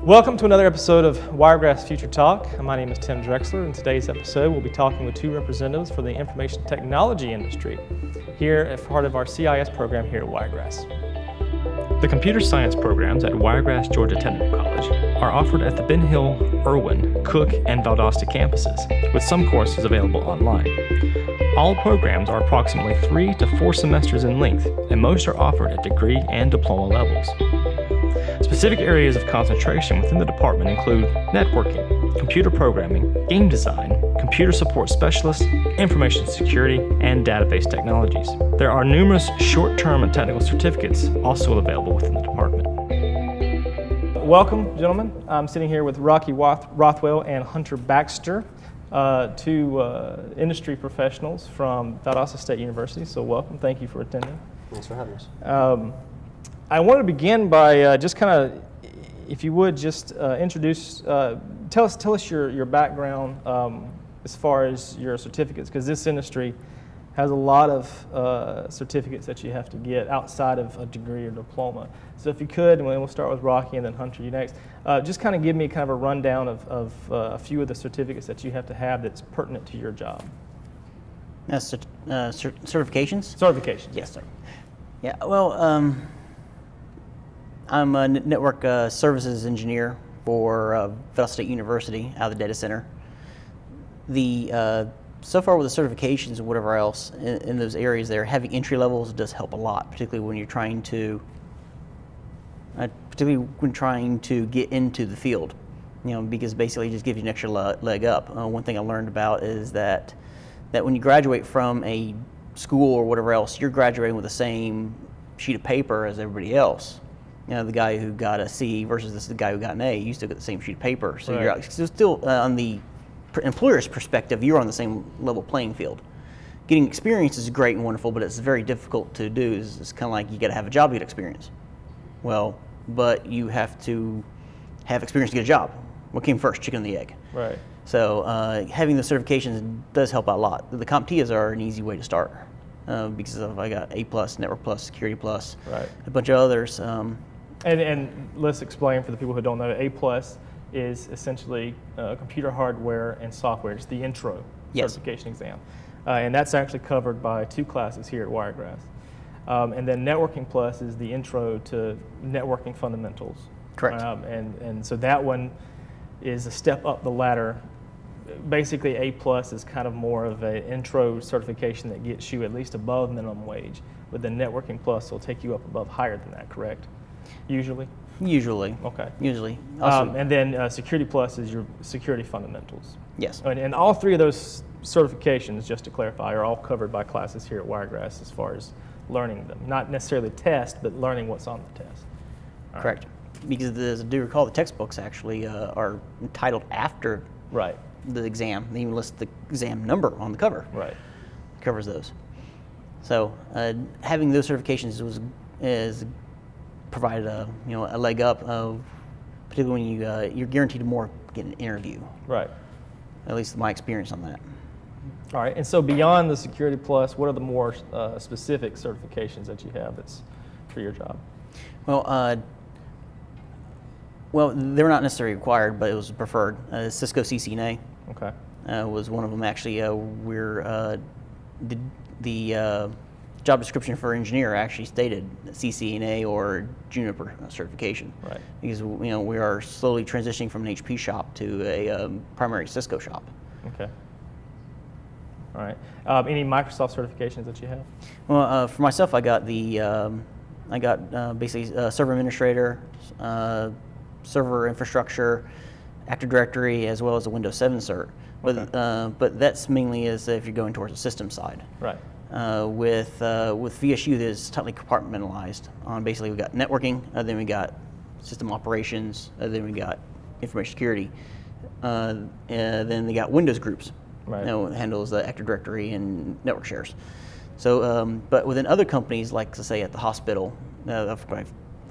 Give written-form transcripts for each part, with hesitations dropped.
Welcome to another episode of Wiregrass Future Talk. My name is Tim Drexler. In today's episode, we'll be talking with two representatives for the information technology industry here as part of our CIST program here at Wiregrass. The computer science programs at Wiregrass Georgia Technical College are offered at the Ben Hill, Irwin, Cook, and Valdosta campuses, with some courses available online. All programs are approximately 3 to 4 semesters in length, and most are offered at degree and diploma levels. Specific areas of concentration within the department include networking, computer programming, game design, computer support specialists, information security, and database technologies. There are numerous short-term and technical certificates also available within the department. Welcome, gentlemen. I'm sitting here with Rocky Rothwell and Hunter Baxter, two industry professionals from Valdosta State University. So welcome. Thank you for attending. Thanks for having us. I want to begin by just kind of, if you would, just introduce, tell us your background as far as your certificates, because this industry has a lot of certificates that you have to get outside of a degree or diploma. So if you could, and we'll start with Rocky and then Hunter, you next, just kind of give me kind of a rundown of a few of the certificates that you have to have that's pertinent to your job. Certifications? Certifications. Yes, sir. Yeah, well, I'm a network services engineer for Valdosta State University out of the data center. So far with the certifications and whatever else in those areas there, having entry levels does help a lot, particularly when you're trying to get into the field. You know, because basically it just gives you an extra leg up. One thing I learned about is that when you graduate from a school or whatever else, you're graduating with the same sheet of paper as everybody else. You know, the guy who got a C versus the guy who got an A, you still get the same sheet of paper. So right. You're still on the employer's perspective, you're on the same level playing field. Getting experience is great and wonderful, but it's very difficult to do. It's kind of like you got to have a job to get experience. Well, but you have to have experience to get a job. What came first, chicken or the egg? Right. So having the certifications does help out a lot. The CompTIAs are an easy way to start because I got A+, Network Plus, Security Plus, right. A bunch of others. And let's explain for the people who don't know, A+ is essentially computer hardware and software. It's the intro certification exam. And that's actually covered by 2 classes here at Wiregrass. And then Networking Plus is the intro to networking fundamentals. Correct. And so that one is a step up the ladder. Basically, A+ is kind of more of an intro certification that gets you at least above minimum wage. But the Networking Plus will take you up above higher than that, correct? Usually? Usually. Okay. Usually. And then Security Plus is your security fundamentals. Yes. And all 3 of those certifications, just to clarify, are all covered by classes here at Wiregrass as far as learning them. Not necessarily test, but learning what's on the test. All Correct. Right. Because as I do recall, the textbooks actually are entitled after right. the exam. They even list the exam number on the cover. Right. It covers those. So having those certifications is provided a leg up, particularly when you're guaranteed to more get an interview. Right. At least my experience on that. All right. And so beyond the Security Plus, what are the more specific certifications that you have that's for your job? Well, they're not necessarily required, but it was preferred. Cisco CCNA. Okay. Was one of them actually. The job description for engineer actually stated CCNA or Juniper certification. Right. Because we are slowly transitioning from an HP shop to a primary Cisco shop. Okay. All right. Any Microsoft certifications that you have? Well, for myself, I got basically server administrator, server infrastructure, Active Directory, as well as a Windows 7 cert. But that's mainly as if you're going towards the system side. Right. With VSU, that is tightly compartmentalized. On basically, we got networking, then we got system operations, then we got information security, Then they got Windows groups. Right. It handles the Active Directory and network shares. So, but within other companies, like say at the hospital, I've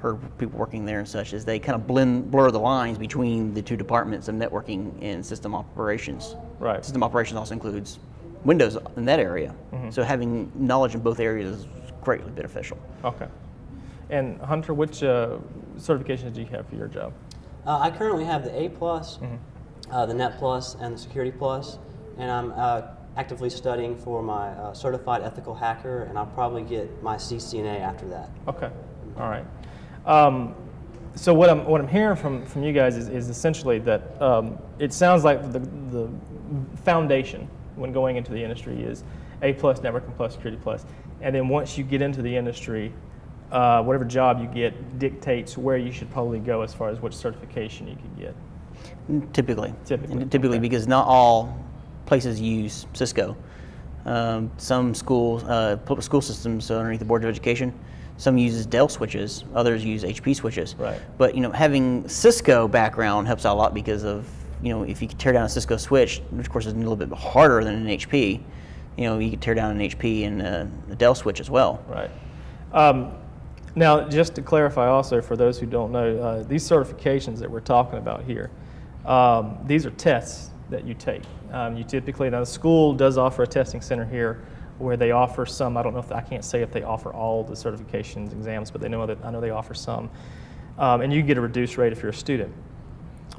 heard people working there and such, is they kind of blur the lines between the two departments of networking and system operations. Right. System operations also includes Windows in that area. So having knowledge in both areas is greatly beneficial. Okay. And Hunter, which certifications do you have for your job? I currently have the A+, the Net Plus, and the Security Plus, and I'm actively studying for my Certified Ethical Hacker, and I'll probably get my CCNA after that. Okay. All right. So what I'm hearing from you guys is essentially that it sounds like the foundation when going into the industry is A+, Networking Plus, Security Plus, and then once you get into the industry, whatever job you get dictates where you should probably go as far as which certification you can get. Typically, okay. Because not all places use Cisco. Some schools, public school systems underneath the Board of Education, some uses Dell switches, others use HP switches. Right. But having Cisco background helps out a lot because of if you could tear down a Cisco switch, which of course is a little bit harder than an HP, you could tear down an HP and a Dell switch as well. Right. Now, just to clarify also for those who don't know, these certifications that we're talking about here, these are tests that you take. You typically, now the school does offer a testing center here where they offer some, I don't know if, I can't say if they offer all the certifications exams, but I know they offer some. And you get a reduced rate if you're a student.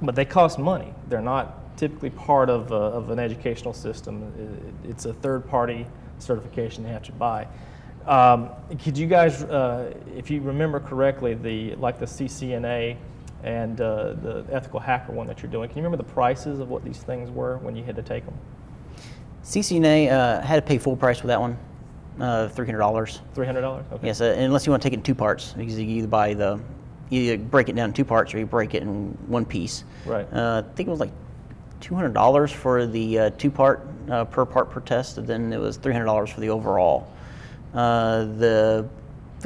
But they cost money. They're not typically part of an educational system. It's a third-party certification they have to buy. Could you guys, if you remember correctly, the CCNA and the ethical hacker one that you're doing, can you remember the prices of what these things were when you had to take them? CCNA had to pay full price for that one, $300. $300? Okay. Yes, unless you want to take it in two parts, because you either break it down in two parts or you break it in one piece. Right. I think it was like $200 for the two-part per part per test, and then it was $300 for the overall. The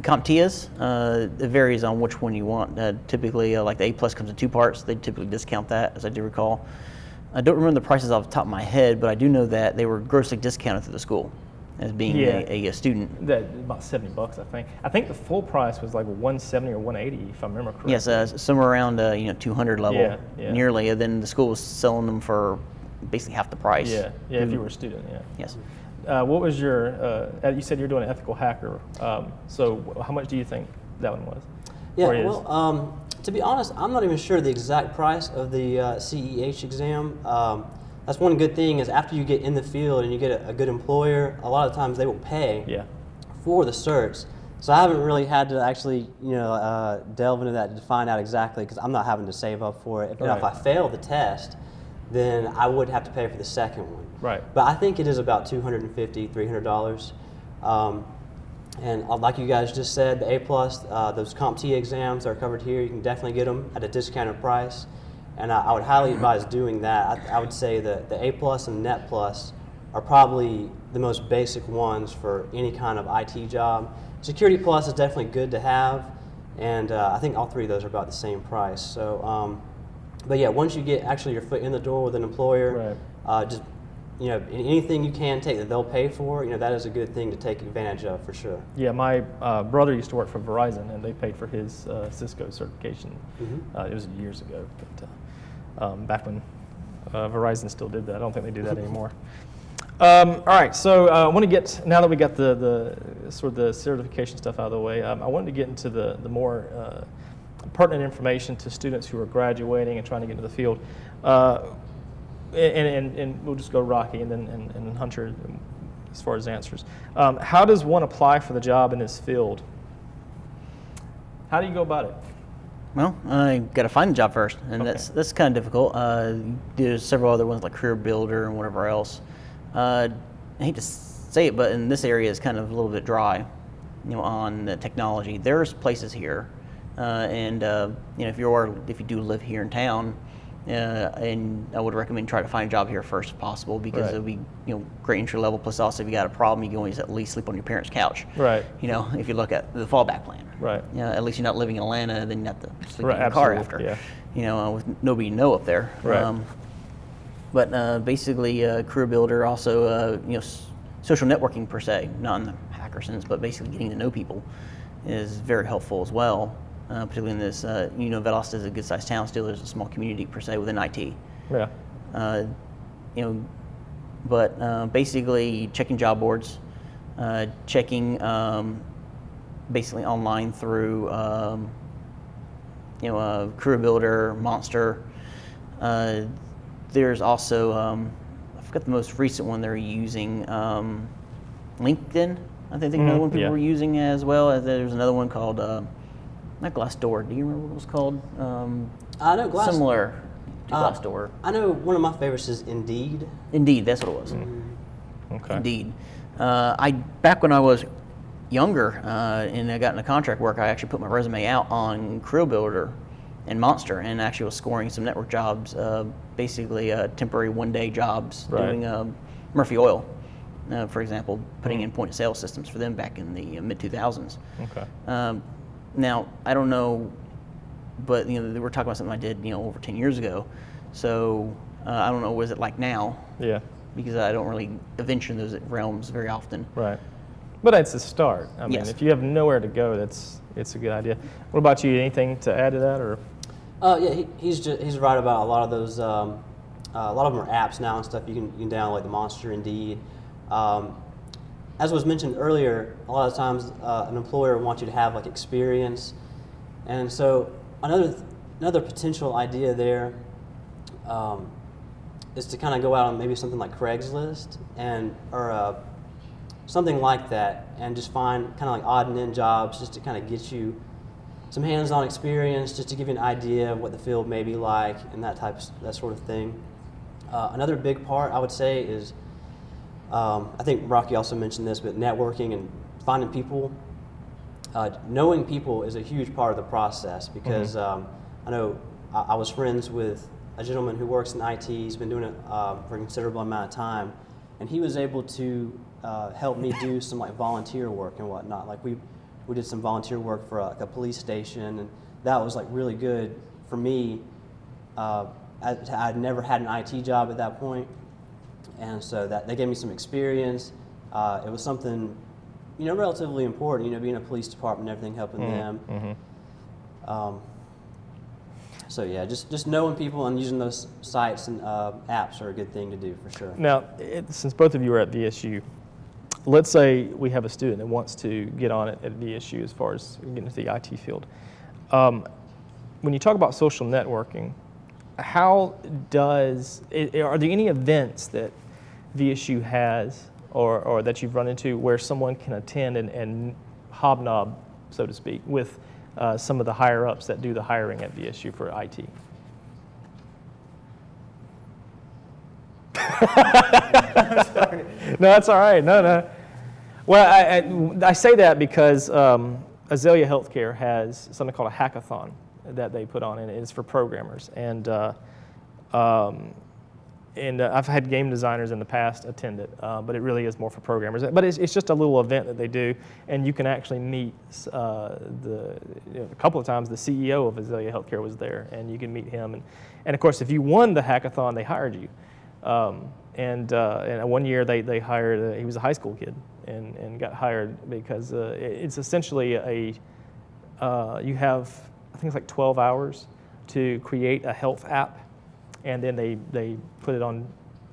CompTIAs, it varies on which one you want. Typically, like the A+ comes in two parts. They typically discount that, as I do recall. I don't remember the prices off the top of my head, but I do know that they were grossly discounted through the school as being a student. That about $70, I think. I think the full price was like $170 or $180, if I remember correctly. Yes, somewhere around 200 level, Yeah. nearly. And then the school was selling them for basically half the price. Yeah, if you were a student, yeah. Yes. What was your, you said you're doing an ethical hacker, so how much do you think that one was? Yeah, or is? well, to be honest, I'm not even sure the exact price of the CEH exam. That's one good thing is after you get in the field and you get a good employer, a lot of times they will pay for the certs. So I haven't really had to actually, delve into that to find out exactly because I'm not having to save up for it. If I fail the test, then I would have to pay for the second one. Right. But I think it is about $250, $300. And like you guys just said, the A+, those CompTIA exams are covered here. You can definitely get them at a discounted price. And I would highly advise doing that. I would say that the A+ and the Net Plus are probably the most basic ones for any kind of IT job. Security Plus is definitely good to have. And I think all three of those are about the same price. So, but yeah, once you get actually your foot in the door with an employer, just anything you can take that they'll pay for, that is a good thing to take advantage of for sure. Yeah, my brother used to work for Verizon, and they paid for his Cisco certification. It was years ago, but back when Verizon still did that. I don't think they do that anymore. All right, so I want to get, now that we got the sort of the certification stuff out of the way, I wanted to get into the more pertinent information to students who are graduating and trying to get into the field. And we'll just go Rocky and then Hunter as far as answers. How does one apply for the job in this field? How do you go about it? Well, I got to find a job first, and that's kind of difficult. There's several other ones like Career Builder and whatever else. I hate to say it, but in this area it's kind of a little bit dry, on the technology. There's places here, and if you do live here in town. And I would recommend try to find a job here first if possible because it'll be great entry level. Plus, also if you got a problem, you can always at least sleep on your parents' couch. Right. If you look at the fallback plan. Right. At least you're not living in Atlanta, then you have to sleep in your Absolutely. car after. Yeah. With nobody you know up there. Right. But basically, career builder also, social networking per se, not in the hacker sense, but basically getting to know people is very helpful as well. Particularly in this, Valdosta is a good sized town still. There's a small community per se within IT. Yeah. But basically checking job boards, checking basically online through, Career Builder, Monster. There's also, I forgot the most recent one they're using, LinkedIn. I think another one people were using as well. There's another one called, not Glassdoor. Do you remember what it was called? I know Similar to Glassdoor. I know one of my favorites is Indeed. Indeed, that's what it was. Okay. Indeed. Back when I was younger and I got into contract work, I actually put my resume out on Career Builder and Monster, and actually was scoring some network jobs, basically temporary one-day jobs, doing Murphy Oil, for example, putting in point-of-sale systems for them back in the mid-2000s. Okay. Now, I don't know, but we're talking about something I did over 10 years ago, so I don't know what is it like now. Yeah. Because I don't really venture in those realms very often. Right. But it's a start. I mean, Yes. if you have nowhere to go, it's a good idea. What about you? Anything to add to that, or? Yeah, he's right about a lot of those. A lot of them are apps now and stuff. You can download, like the Monster, Indeed. As was mentioned earlier, a lot of times an employer wants you to have like experience, and so another potential idea there is to kind of go out on maybe something like Craigslist or something like that, and just find kind of like odd and end jobs just to kind of get you some hands-on experience, just to give you an idea of what the field may be like and that sort of thing. Another big part I would say is, I think Rocky also mentioned this, but networking and finding people. Knowing people is a huge part of the process because I know I was friends with a gentleman who works in IT. He's been doing it for a considerable amount of time, and he was able to help me do some like volunteer work and whatnot. Like we did some volunteer work for a police station, and that was like really good for me. I'd never had an IT job at that point, and so that they gave me some experience. It was something, relatively important. Being a police department, and everything, helping them. So yeah, just knowing people and using those sites and apps are a good thing to do for sure. Now, since both of you are at VSU, let's say we have a student that wants to get on it at VSU as far as getting into the IT field. When you talk about social networking, are there any events that VSU has or that you've run into where someone can attend and hobnob, so to speak, with some of the higher ups that do the hiring at VSU for IT? No, that's all right. No. Well, I say that because Azalea Healthcare has something called a hackathon that they put on, and it's for programmers. And I've had game designers in the past attend it, but it really is more for programmers. But it's just a little event that they do, and you can actually meet a couple of times the CEO of Azalea Healthcare was there, and you can meet him. And of course, if you won the hackathon, they hired you. And one year they hired, he was a high school kid, and got hired because it's essentially you have, I think it's like 12 hours to create a health app, and then they put it on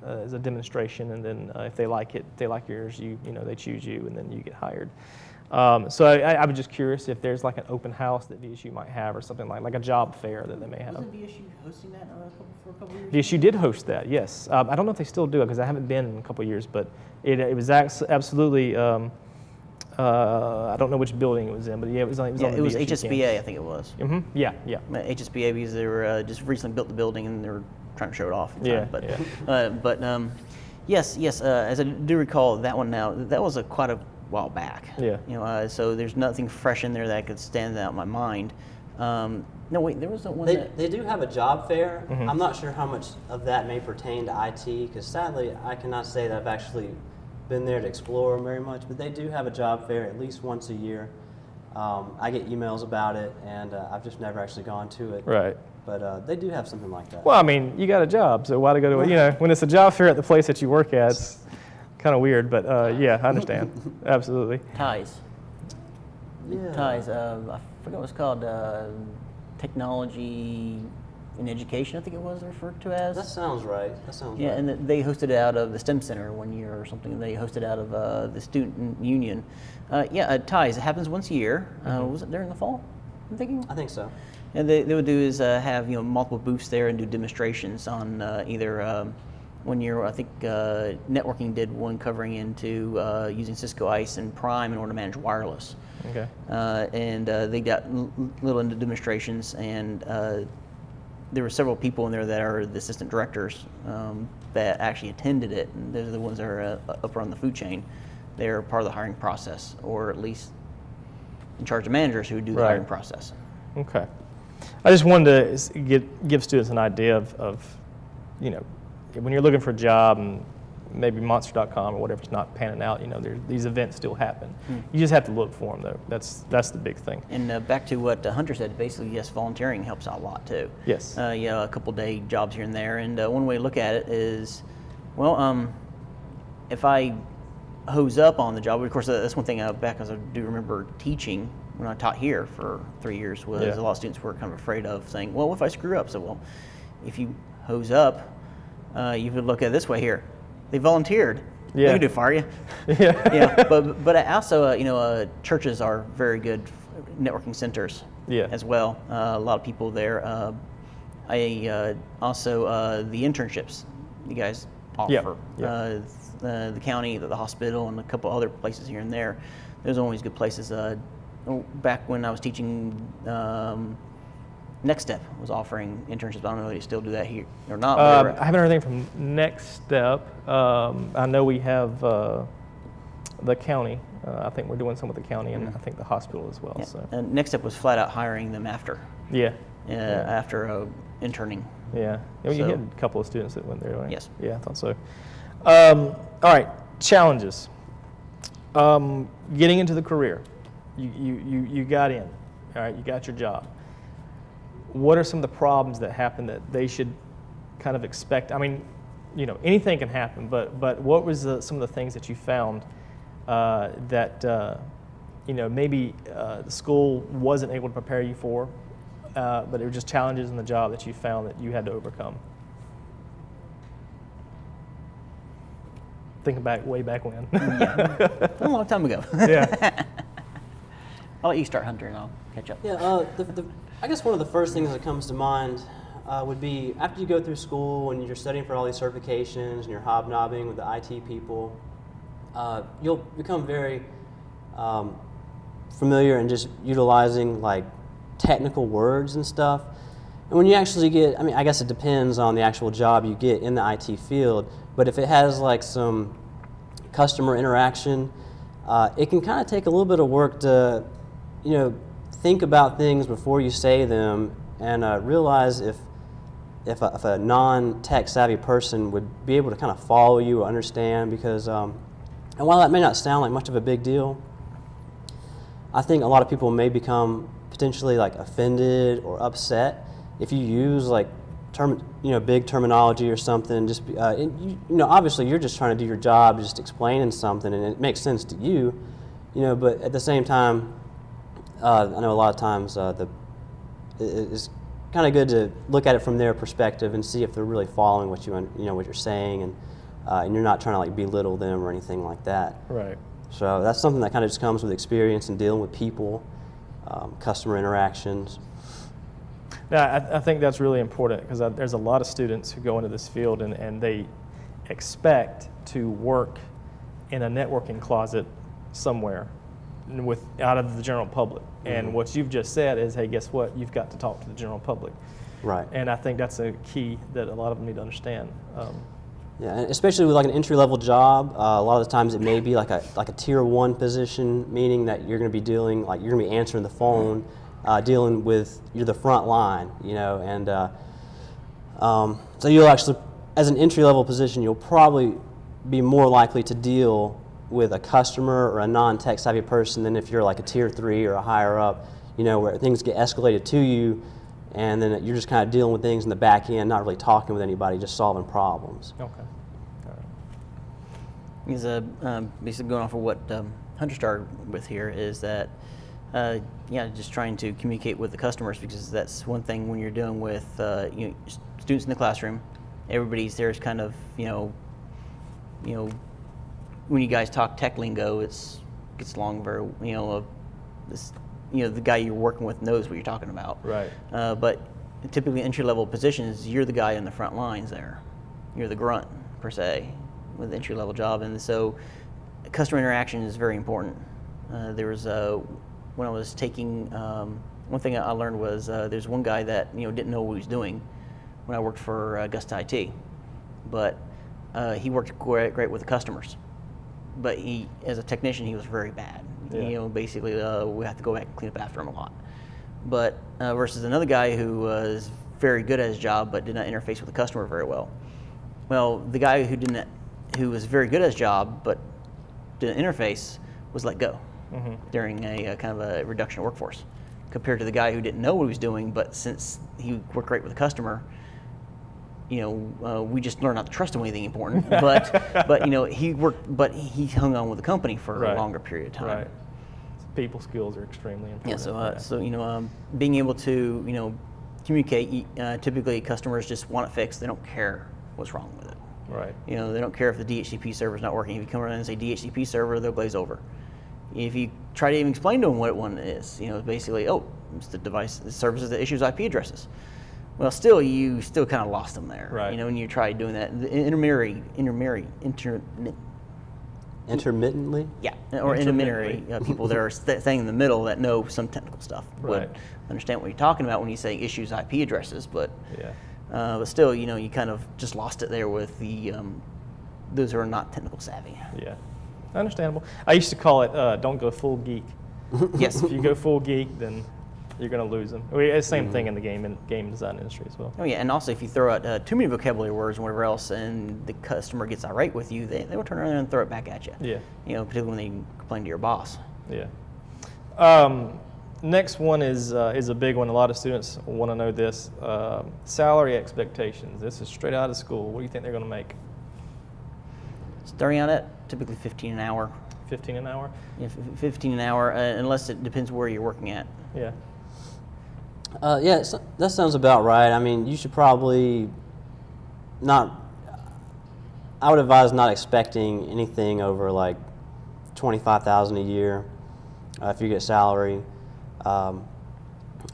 as a demonstration, and then if they like it, they like yours, they choose you, and then you get hired. So I was just curious if there's like an open house that VSU might have, or something like a job fair that they may have. Wasn't VSU hosting that for a couple years? VSU did host that, yes. I don't know if they still do it because I haven't been in a couple of years, but it was absolutely. I don't know which building it was in, but yeah, it was on the VSU HSBA, campus. I think it was. Mm-hmm. Yeah. HSBA, because they were just recently built the building and they were trying to show it off. Yes. As I do recall that one now, that was quite a while back. Yeah. So there's nothing fresh in there that could stand out in my mind. No, wait, there was one They do have a job fair. Mm-hmm. I'm not sure how much of that may pertain to IT, because sadly I cannot say that I've actually been there to explore very much, but they do have a job fair at least once a year. I get emails about it, and I've just never actually gone to it. Right. But they do have something like that. Well, I mean, you got a job, so why to go to, when it's a job fair at the place that you work at, it's kind of weird, but yeah, I understand. Absolutely. Ties. Yeah. Ties. I forgot what it's called. Technology in Education, I think it was referred to as. That sounds right. Yeah, and they hosted it out of the STEM Center one year or something. They hosted out of the Student Union. Ties. It happens once a year. Was it during the fall? I'm thinking. I think so. And they would do is have multiple booths there and do demonstrations on either one year I think networking did one covering into using Cisco ICE and Prime in order to manage wireless. Okay. And they got little into demonstrations, and there were several people in there that are the assistant directors that actually attended it, and those are the ones that are up on the food chain. They're part of the hiring process, or at least in charge of managers who do the hiring process. Okay. I just wanted to give students an idea of when you're looking for a job and maybe Monster.com or whatever's not panning out, these events still happen. You just have to look for them, though. That's the big thing. And back to what Hunter said, basically, yes, volunteering helps out a lot too. Yes. A couple day jobs here and there, and one way to look at it is, well, if I hose up on the job, of course, that's one thing back as I do remember teaching when I taught here for 3 years was a lot of students were kind of afraid of saying, well, what if I screw up? So, well, if you hose up, you could look at it this way here. They volunteered. Yeah. They could do fire you. Yeah. But also, churches are very good networking centers as well. A lot of people there. Also, the internships you guys offer. The county, the hospital, and a couple other places here and there. There's always good places. Back when I was teaching, Next Step was offering internships. I don't know if they still do that here or not. I haven't heard anything from Next Step. I know we have the county. I think we're doing some with the county, and I think the hospital as well. Yeah. So. And Next Step was flat out hiring them after. After interning. Yeah. You had a couple of students that went there, right? Yes. Yeah, I thought so. All right, challenges. Getting into the career. You got in, all right, you got your job. What are some of the problems that happen that they should kind of expect? I mean, anything can happen, but what was some of the things that you found that maybe the school wasn't able to prepare you for, but it were just challenges in the job that you found that you had to overcome? Thinking back, way back when. A long time ago. Yeah. I'll let you start, Hunter, and I'll catch up. Yeah, I guess one of the first things that comes to mind would be after you go through school and you're studying for all these certifications and you're hobnobbing with the IT people, you'll become very familiar and just utilizing like technical words and stuff. And when you actually get, I guess it depends on the actual job you get in the IT field, but if it has like some customer interaction, it can kind of take a little bit of work to, think about things before you say them and realize if a non-tech savvy person would be able to kind of follow you or understand, because, and while that may not sound like much of a big deal, I think a lot of people may become potentially like offended or upset if you use like big terminology or something. Just obviously you're just trying to do your job, just explaining something, and it makes sense to you, but at the same time, I know a lot of times it's kind of good to look at it from their perspective and see if they're really following what what you're saying, and you're not trying to like belittle them or anything like that. Right. So that's something that kind of just comes with experience and dealing with people, customer interactions. Yeah, I think that's really important, because there's a lot of students who go into this field and they expect to work in a networking closet somewhere out of the general public. And what you've just said is, hey, guess what? You've got to talk to the general public. Right. And I think that's a key that a lot of them need to understand. Yeah, and especially with like an entry-level job, a lot of the times it may be like a tier 1 position, meaning that you're going to be you're going to be answering the phone, dealing with, you're the front line, and so you'll actually, as an entry-level position, you'll probably be more likely to deal with a customer or a non-tech savvy person than if you're like a tier 3 or a higher up, where things get escalated to you and then you're just kind of dealing with things in the back end, not really talking with anybody, just solving problems. Okay. All right. Because basically going off of what Hunter started with here is that, just trying to communicate with the customers, because that's one thing when you're dealing with students in the classroom. Everybody's there's kind of when you guys talk tech lingo, gets along very the guy you're working with knows what you're talking about. Right. But typically entry-level positions, you're the guy in the front lines there. You're the grunt, per se, with the entry-level job. And so customer interaction is very important. There was, when I was taking, one thing I learned was there's one guy that didn't know what he was doing when I worked for Augusta IT. But he worked great with the customers. But he, as a technician, he was very bad. Yeah. Basically, we have to go back and clean up after him a lot. But versus another guy who was very good at his job but did not interface with the customer very well. Well, the guy who was very good at his job but didn't interface was let go during a kind of a reduction of workforce, compared to the guy who didn't know what he was doing, but since he worked great with the customer, we just learned not to trust him with anything important. But he hung on with the company for a longer period of time. Right. People skills are extremely important. Yeah. So being able to communicate. Typically, customers just want it fixed. They don't care what's wrong with it. Right. They don't care if the DHCP server is not working. If you come around and say DHCP server, they'll glaze over. If you try to even explain to them what one is, basically, it's the device, the services that issues IP addresses. Well, you still kind of lost them there. Right. When you try doing that, the Intermittently? Yeah, or intermediary people that are staying in the middle that know some technical stuff would understand what you're talking about when you say issues IP addresses, but still, you kind of just lost it there with the those who are not technical savvy. Yeah, understandable. I used to call it don't go full geek. Yes. If you go full geek, then you're going to lose them. It's the same thing in the game design industry as well. Oh yeah, and also if you throw out too many vocabulary words and whatever else, and the customer gets irate with you, they will turn around and throw it back at you. Yeah. Particularly when they complain to your boss. Yeah. Next one is a big one. A lot of students want to know this. Salary expectations. This is straight out of school. What do you think they're going to make? Starting out at typically $15 an hour. 15 an hour? Yeah, 15 an hour, unless it depends where you're working at. Yeah. That sounds about right. I mean, you should probably not. I would advise not expecting anything over like $25,000 a year if you get salary. I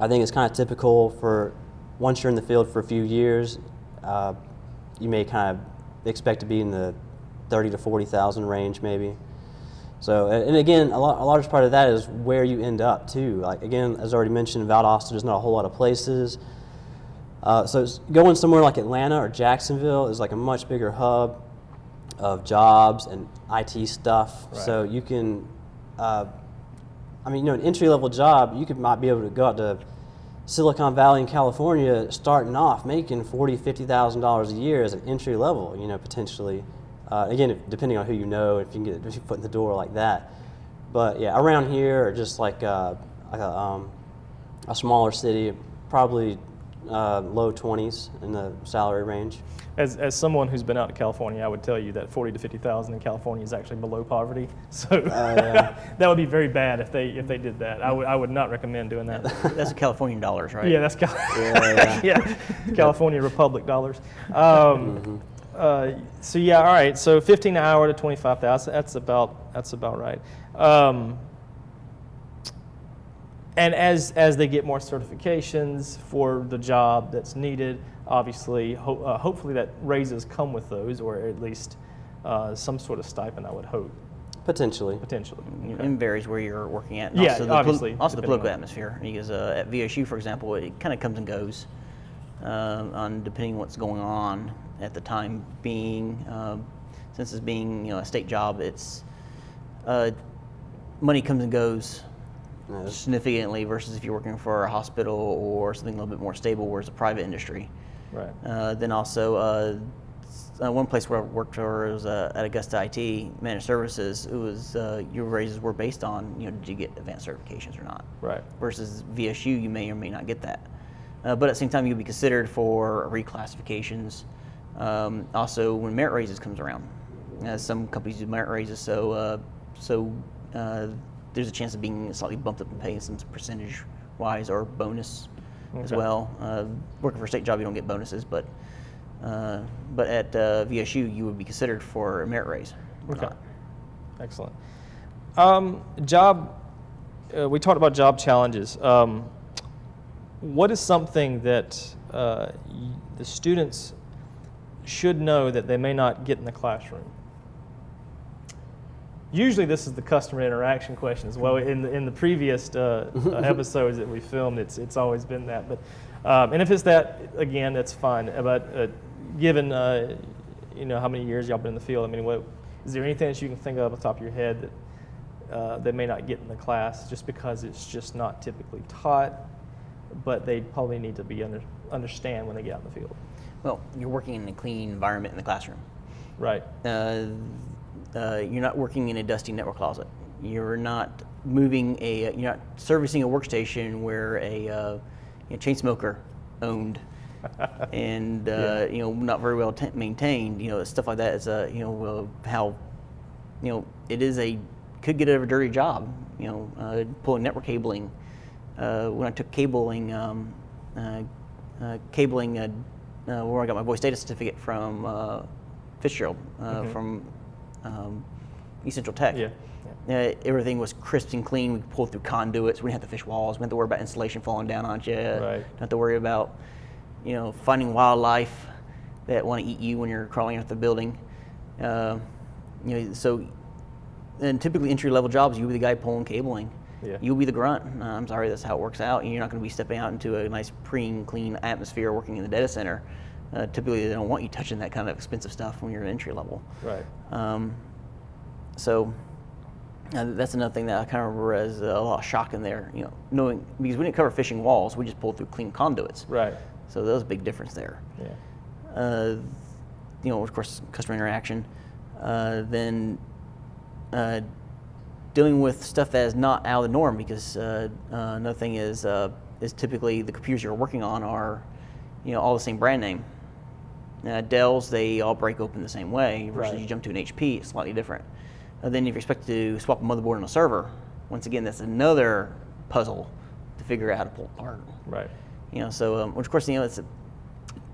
think it's kind of typical for once you're in the field for a few years, you may kind of expect to be in the 30 to 40,000 range maybe. So, and again, a large part of that is where you end up too. Like again, as already mentioned, Valdosta, there's not a whole lot of places. So going somewhere like Atlanta or Jacksonville is like a much bigger hub of jobs and IT stuff. Right. So you can, an entry-level job, might be able to go out to Silicon Valley in California, starting off making $40,000, $50,000 a year as an entry level. Potentially. Again, depending on who you know, if you can get your foot in the door like that. But yeah, around here, or just like a smaller city, probably low 20s in the salary range. As someone who's been out to California, I would tell you that 40 to 50,000 in California is actually below poverty. So that would be very bad if they did that. I would not recommend doing that. That's Californian dollars, right? Yeah, that's California Republic dollars. So yeah, all right. So 15 an hour to 25,000. That's about right. And as they get more certifications for the job that's needed, obviously, hopefully that raises come with those, or at least some sort of stipend. I would hope. Potentially. Okay. It varies where you're working at. Yeah, also obviously. Also the political atmosphere. Because at VSU, for example, it kind of comes and goes on depending on what's going on at the time being. Since it's being a state job, it's money comes and goes significantly versus if you're working for a hospital or something a little bit more stable, where it's a private industry. Right. Then also one place where I worked for was at Augusta IT Managed Services. It was your raises were based on did you get advanced certifications or not. Right. Versus VSU, you may or may not get that. but at the same time, you'll be considered for reclassifications. Also, when merit raises comes around, some companies do merit raises, so there's a chance of being slightly bumped up in pay, some percentage-wise or bonus as well. Working for a state job, you don't get bonuses, but at VSU, you would be considered for a merit raise. Okay, excellent. We talked about job challenges. What is something that the students should know that they may not get in the classroom? Usually this is the customer interaction question as well. In the previous episodes that we filmed, it's always been that. But and if it's that, again, that's fine. But given how many years y'all been in the field, I mean, is there anything that you can think of off the top of your head that they may not get in the class just because it's just not typically taught, but they probably need to be understand when they get out in the field? Well, you're working in a clean environment in the classroom. Right. You're not working in a dusty network closet. You're not you're not servicing a workstation where a chain smoker owned and not very well maintained. Stuff like that is how it could get a dirty job. Pulling network cabling. When I took cabling, where I got my voice data certificate from Fitzgerald, from East Central Tech. Everything was crisp and clean. We pulled through conduits. We didn't have to fish walls. We didn't have to worry about insulation falling down on you. Don't have to worry about finding wildlife that want to eat you when you're crawling out the building. And typically entry-level jobs, you'll be the guy pulling cabling. You'll be the grunt. I'm sorry, that's how it works out. And you're not going to be stepping out into a nice, preen, clean atmosphere working in the data center. Typically, they don't want you touching that kind of expensive stuff when you're entry level. Right. That's another thing that I kind of remember as a lot of shock in there. Knowing because we didn't cover fishing walls, we just pulled through clean conduits. Right. So there was a big difference there. Yeah. Of course, customer interaction. Then dealing with stuff that is not out of the norm, because another thing is typically the computers you're working on are all the same brand name. Dells, they all break open the same way, versus you jump to an HP, it's slightly different. Then if you expect to swap a motherboard and a server, once again, that's another puzzle to figure out how to pull apart. Right. Which of course, it's in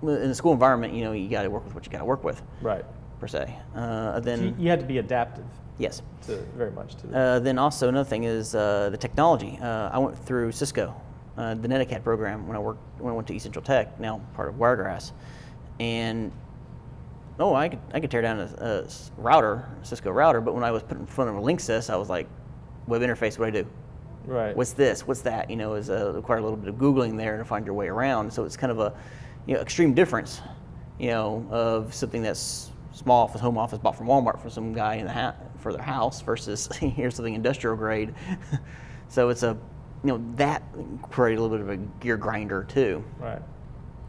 the school environment, you got to work with what you got to work with. Right. Per se. Then you had to be adaptive. Yes. Very much to that. Then also another thing is the technology. I went through Cisco, the NetAcad program when I went to East Central Tech, now part of Wiregrass, and I could tear down a router, a Cisco router, but when I was put in front of a Linksys, I was like, web interface, what do I do? Right. What's this? What's that? Is require a little bit of Googling there to find your way around. So it's kind of a extreme difference, of something that's small office, home office bought from Walmart for some guy in for their house versus here's something industrial grade. So it's that created a little bit of a gear grinder too. Right.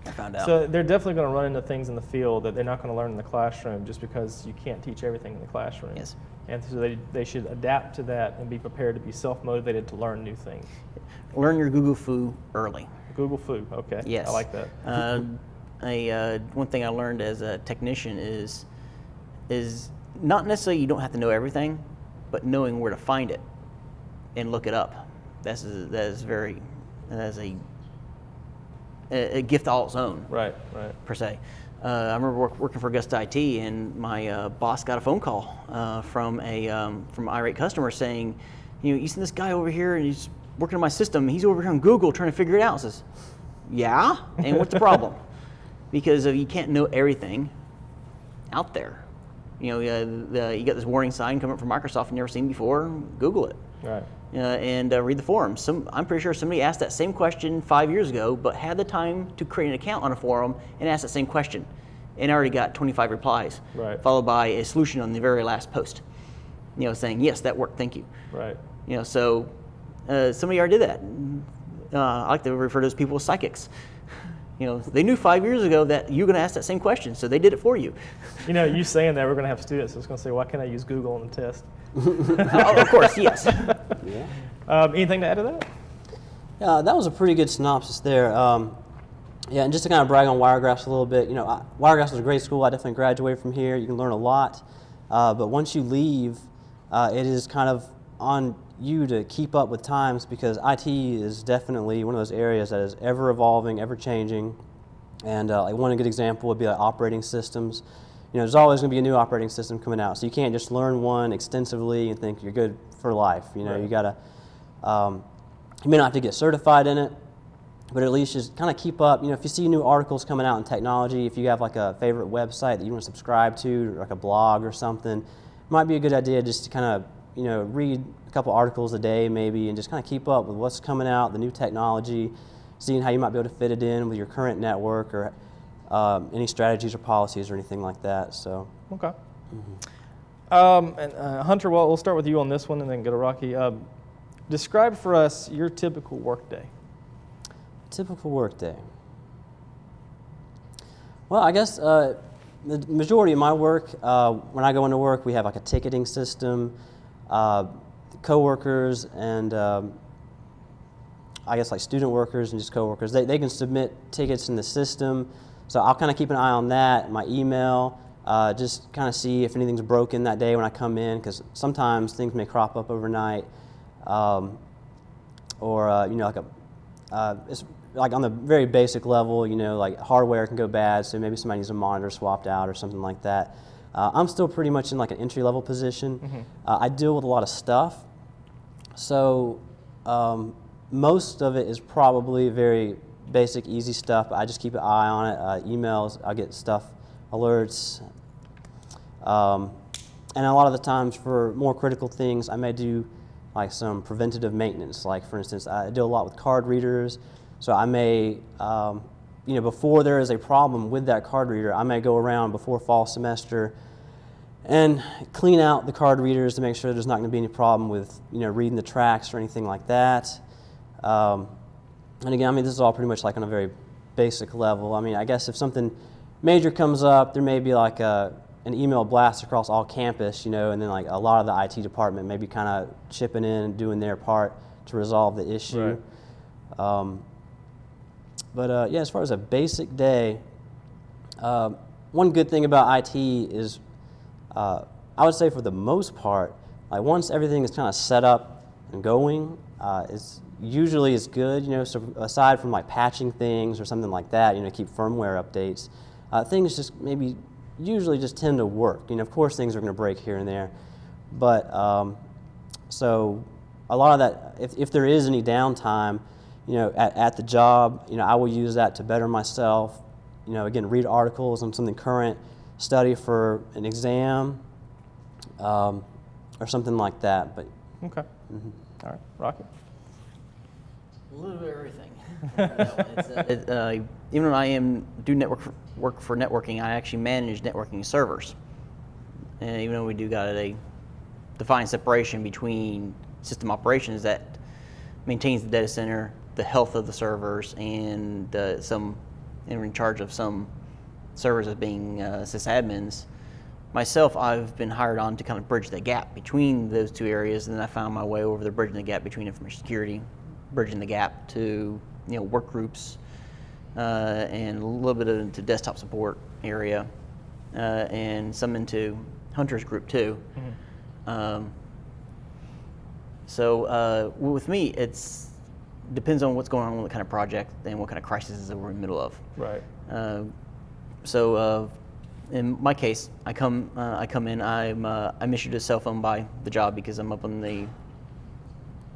I found out. So they're definitely going to run into things in the field that they're not going to learn in the classroom, just because you can't teach everything in the classroom. Yes. And so they should adapt to that and be prepared to be self-motivated to learn new things. Learn your Google foo early. Google foo, okay. Yes. I like that. One thing I learned as a technician is not necessarily you don't have to know everything, but knowing where to find it and look it up. That is a gift all its own. Right. Per se. I remember working for Augusta IT, and my boss got a phone call from an irate customer saying, you send this guy over here and he's working on my system. He's over here on Google trying to figure it out. I says, yeah, and what's the problem? Because you can't know everything out there. You got this warning sign coming from Microsoft you've never seen before. Google it. Right. And read the forums. I'm pretty sure somebody asked that same question 5 years ago, but had the time to create an account on a forum and ask that same question, and already got 25 replies, right, followed by a solution on the very last post, saying, yes, that worked, thank you. Right. So somebody already did that. I like to refer to those people as psychics. They knew 5 years ago that you're going to ask that same question, so they did it for you. You saying that, we're going to have students that's going to say, why can't I use Google on the test? Of course, yes. Yeah. Anything to add to that? That was a pretty good synopsis there. Yeah, and just to kind of brag on Wiregrass a little bit, Wiregrass was a great school. I definitely graduated from here. You can learn a lot, but once you leave, it is kind of on you to keep up with times, because IT is definitely one of those areas that is ever evolving, ever changing. And like one good example would be like operating systems. There's always going to be a new operating system coming out, so you can't just learn one extensively and think you're good for life. Right. You gotta, you may not have to get certified in it, but at least just kind of keep up. If you see new articles coming out in technology, if you have like a favorite website that you want to subscribe to, or like a blog or something, it might be a good idea just to kind of, read a couple articles a day maybe, and just kind of keep up with what's coming out, the new technology, seeing how you might be able to fit it in with your current network, or any strategies or policies or anything like that. So. Okay. And Hunter, well, we'll start with you on this one and then go to Rocky. Describe for us your typical workday. Typical workday. Well, I guess the majority of my work, when I go into work, we have like a ticketing system, coworkers, and I guess like student workers and just coworkers. They can submit tickets in the system, so I'll kind of keep an eye on that. My email, just kind of see if anything's broken that day when I come in, because sometimes things may crop up overnight, or it's like on the very basic level, like hardware can go bad, so maybe somebody needs a monitor swapped out or something like that. I'm still pretty much in like an entry-level position. Mm-hmm. I deal with a lot of stuff, so most of it is probably very basic, easy stuff, but I just keep an eye on it. Emails, I'll get stuff, alerts, and a lot of the times for more critical things, I may do like some preventative maintenance. Like for instance, I deal a lot with card readers. So I may, before there is a problem with that card reader, I may go around before fall semester and clean out the card readers to make sure there's not going to be any problem with, reading the tracks or anything like that. And again, this is all pretty much like on a very basic level. I guess if something major comes up, there may be like an email blast across all campus, and then like a lot of the IT department may be kind of chipping in and doing their part to resolve the issue. Right. But as far as a basic day, one good thing about IT is, I would say for the most part, like once everything is kind of set up and going, it's usually is good. So aside from like patching things or something like that, keep firmware updates, things just usually just tend to work. Of course things are going to break here and there, but so a lot of that, if there is any downtime, at the job, I will use that to better myself. Again, read articles on something current, study for an exam, or something like that. But okay. Mm-hmm. All right, Rocky. A little bit of everything. Even when I do network work for networking, I actually manage networking servers. And even though we do got a defined separation between system operations that maintains the data center, the health of the servers, and and in charge of some servers as being sysadmins. Myself, I've been hired on to kind of bridge the gap between those two areas, and then I found my way over there bridging the gap between information security, bridging the gap to work groups, and a little bit into desktop support area, and some into Hunter's group too. Mm-hmm. So with me, it's depends on what's going on with what kind of project and what kind of crisis that we're in the middle of. Right. So in my case, I come in. I'm issued a cell phone by the job because I'm up on the